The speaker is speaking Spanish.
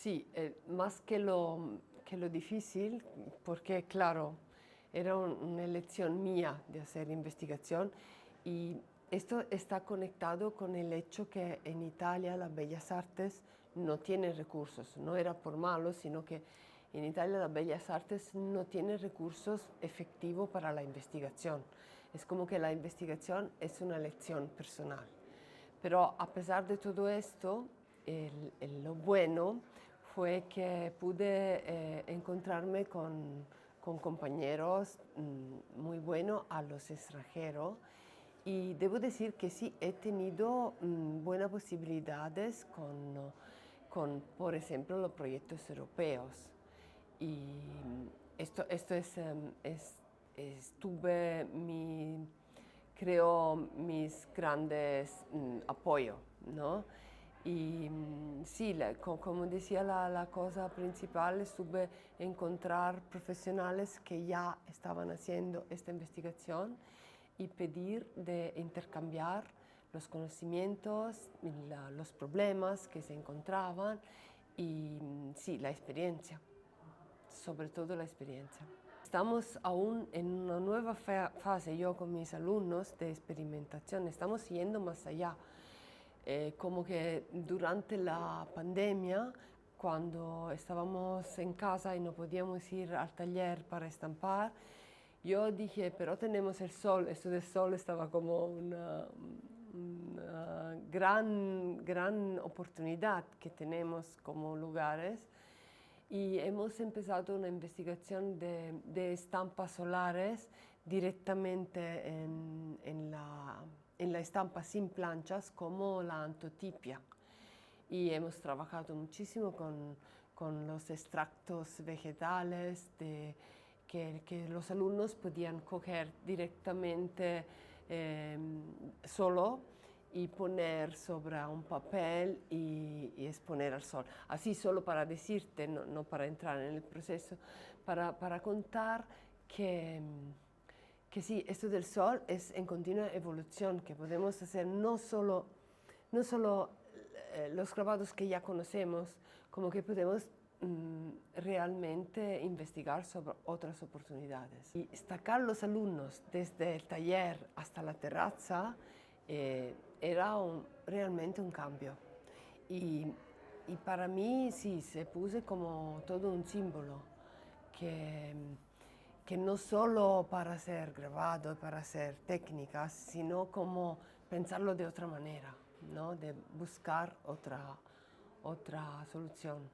Sí, más que lo difícil, porque claro, era una elección mía de hacer investigación y esto está conectado con el hecho que en Italia las bellas artes no tienen recursos, no era por malo, sino que en Italia las bellas artes no tienen recursos efectivos para la investigación. Es como que la investigación es una elección personal. Pero a pesar de todo esto, lo bueno fue que pude encontrarme con compañeros muy buenos a los extranjeros y debo decir que sí, he tenido buenas posibilidades por ejemplo, los proyectos europeos. Y esto estuve creo mis grandes apoyos, ¿no? Y sí, como decía, la cosa principal estuve encontrar profesionales que ya estaban haciendo esta investigación y pedir de intercambiar los conocimientos, los problemas que se encontraban y sí, la experiencia, sobre todo la experiencia. Estamos aún en una nueva fase, yo con mis alumnos, de experimentación, estamos yendo más allá. Como que durante la pandemia, cuando estábamos en casa y no podíamos ir al taller para estampar, yo dije, pero tenemos el sol, esto del sol estaba como una gran oportunidad que tenemos como lugares y hemos empezado una investigación de estampas solares directamente en la estampa sin planchas como la antotipia. Y hemos trabajado muchísimo con los extractos vegetales que los alumnos podían coger directamente solo y poner sobre un papel y exponer al sol. Así solo para decirte, no para entrar en el proceso, para contar que sí, esto del sol es en continua evolución, que podemos hacer no solo los grabados que ya conocemos, como que podemos realmente investigar sobre otras oportunidades. Y destacar los alumnos desde el taller hasta la terraza era realmente un cambio. Y, y para mí sí, se puso como todo un símbolo que no solo para ser grabado, para hacer técnicas, sino como pensarlo de otra manera, ¿no? De buscar otra solución.